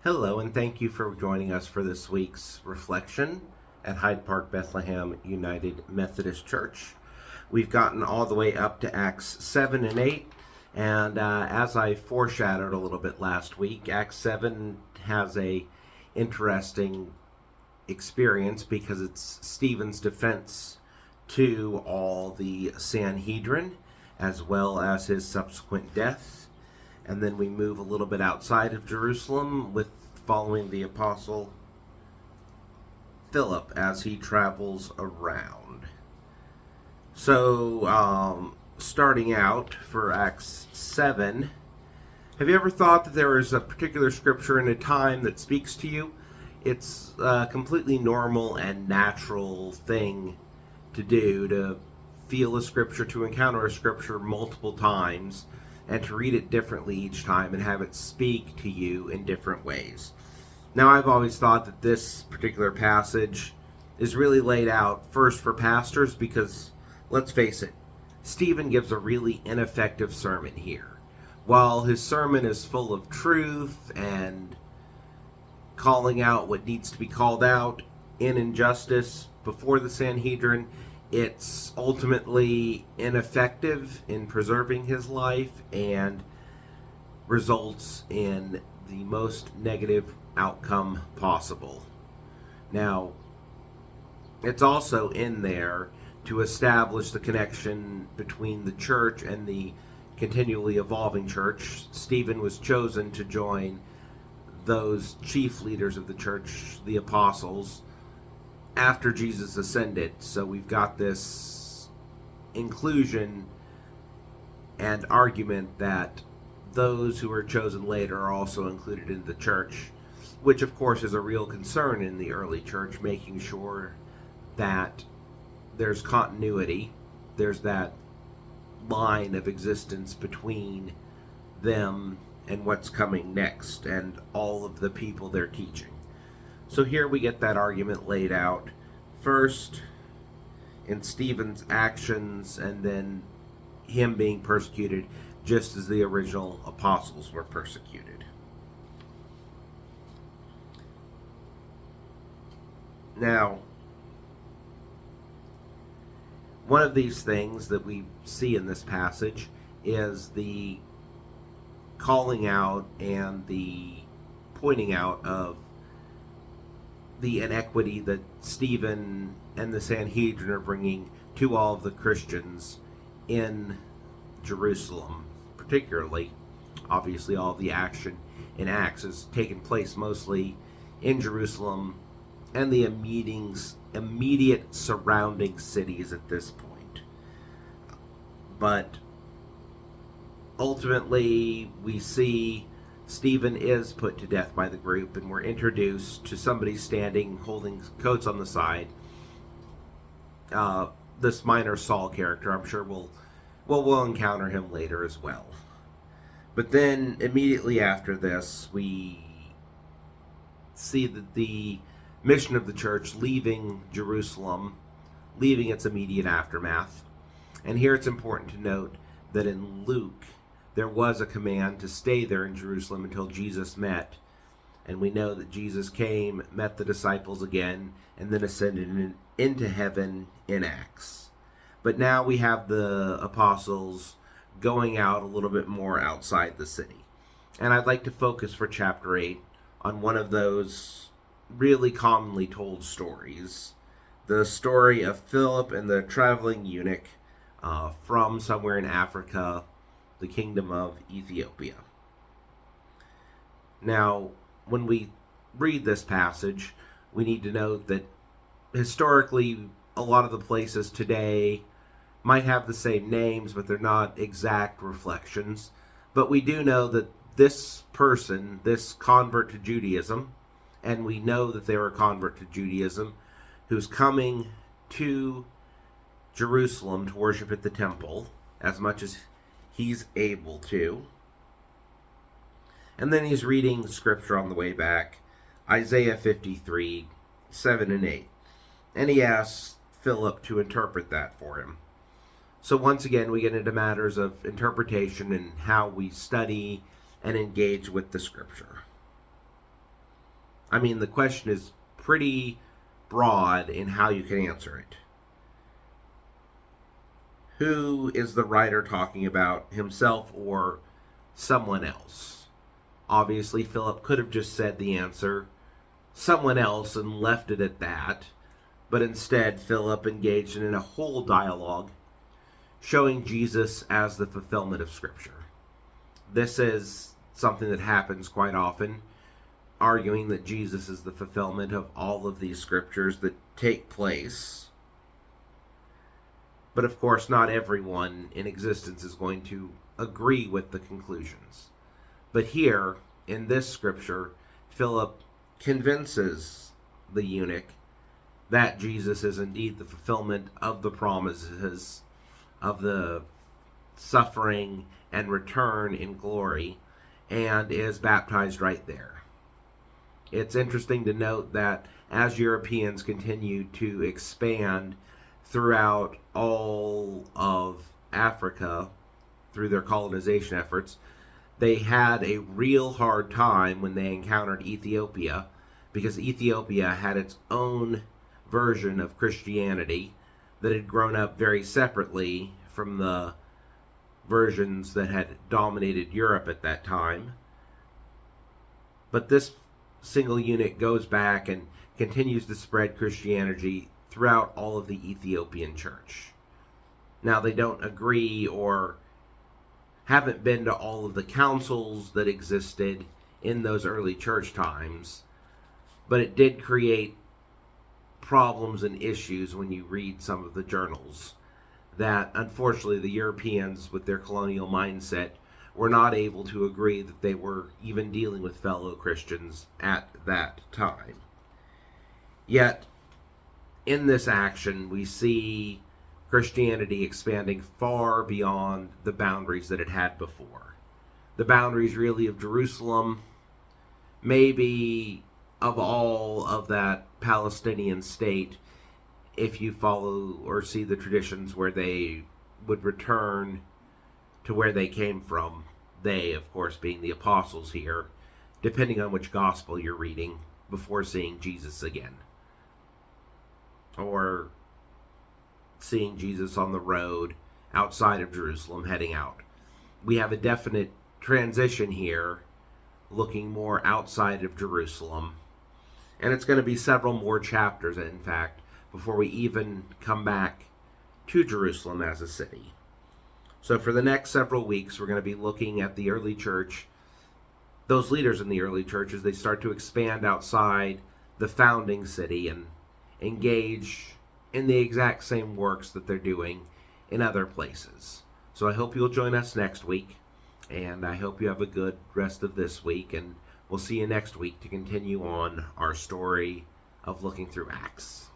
Hello, and thank you for joining us for this week's reflection at Hyde Park Bethlehem United Methodist Church. We've gotten all the way up to Acts 7 and 8, and as I foreshadowed a little bit last week, Acts 7 has a interesting experience because it's Stephen's defense to all the Sanhedrin, as well as his subsequent death. And then we move a little bit outside of Jerusalem with following the apostle Philip as he travels around. So, starting out for Acts 7, have you ever thought that there is a particular scripture in a time that speaks to you? It's a completely normal and natural thing to do, to feel a scripture, to encounter a scripture multiple times, and to read it differently each time and have it speak to you in different ways. Now, I've always thought that this particular passage is really laid out first for pastors because, let's face it, Stephen gives a really ineffective sermon here. While his sermon is full of truth and calling out what needs to be called out in injustice before the Sanhedrin, it's ultimately ineffective in preserving his life and results in the most negative outcome possible. Now, it's also in there to establish the connection between the church and the continually evolving church. Stephen was chosen to join those chief leaders of the church, the apostles, after Jesus ascended. So we've got this inclusion and argument that those who are chosen later are also included in the church, which of course is a real concern in the early church, making sure that there's continuity, there's that line of existence between them and what's coming next and all of the people they're teaching. So here we get that argument laid out first in Stephen's actions and then him being persecuted just as the original apostles were persecuted. Now, one of these things that we see in this passage is the calling out and the pointing out of the inequity that Stephen and the Sanhedrin are bringing to all of the Christians in Jerusalem, particularly. Obviously, all the action in Acts has taken place mostly in Jerusalem and the immediate surrounding cities at this point. But ultimately, we see Stephen is put to death by the group, and we're introduced to somebody standing holding coats on the side. This minor Saul character, I'm sure we'll encounter him later as well. But then immediately after this, we see that the mission of the church leaving Jerusalem, leaving its immediate aftermath. And here it's important to note that in Luke, there was a command to stay there in Jerusalem until Jesus met. And we know that Jesus came, met the disciples again, and then ascended into heaven in Acts. But now we have the apostles going out a little bit more outside the city. And I'd like to focus for chapter 8 on one of those really commonly told stories. The story of Philip and the traveling eunuch from somewhere in Africa, the kingdom of Ethiopia. Now, when we read this passage, we need to note that historically, a lot of the places today might have the same names, but they're not exact reflections. But we do know that this person, this convert to Judaism, and we know that they were a convert to Judaism, who's coming to Jerusalem to worship at the temple as much as he's able to. And then he's reading scripture on the way back, Isaiah 53, 7 and 8. And he asks Philip to interpret that for him. So once again, we get into matters of interpretation and how we study and engage with the scripture. I mean, the question is pretty broad in how you can answer it. Who is the writer talking about, himself or someone else? Obviously, Philip could have just said the answer, someone else, and left it at that. But instead, Philip engaged in a whole dialogue showing Jesus as the fulfillment of Scripture. This is something that happens quite often, arguing that Jesus is the fulfillment of all of these Scriptures that take place. But of course, not everyone in existence is going to agree with the conclusions. But here, in this Scripture, Philip convinces the eunuch that Jesus is indeed the fulfillment of the promises of the suffering and return in glory, and is baptized right there. It's interesting to note that as Europeans continue to expand throughout all of Africa through their colonization efforts, they had a real hard time when they encountered Ethiopia, because Ethiopia had its own version of Christianity that had grown up very separately from the versions that had dominated Europe at that time. But this single eunuch goes back and continues to spread Christianity throughout all of the Ethiopian church. Now, they don't agree or haven't been to all of the councils that existed in those early church times, but it did create problems and issues when you read some of the journals that, unfortunately, the Europeans, with their colonial mindset, were not able to agree that they were even dealing with fellow Christians at that time. Yet, in this action, we see Christianity expanding far beyond the boundaries that it had before. The boundaries, really, of Jerusalem, maybe of all of that Palestinian state, if you follow or see the traditions where they would return to where they came from. They, of course, being the apostles here, depending on which gospel you're reading, before seeing Jesus again. Or seeing Jesus on the road outside of Jerusalem heading out. We have a definite transition here, looking more outside of Jerusalem. And it's going to be several more chapters, in fact, before we even come back to Jerusalem as a city. So for the next several weeks, we're going to be looking at the early church, those leaders in the early church, as they start to expand outside the founding city and engage in the exact same works that they're doing in other places. So I hope you'll join us next week, and I hope you have a good rest of this week, and we'll see you next week to continue on our story of looking through Acts.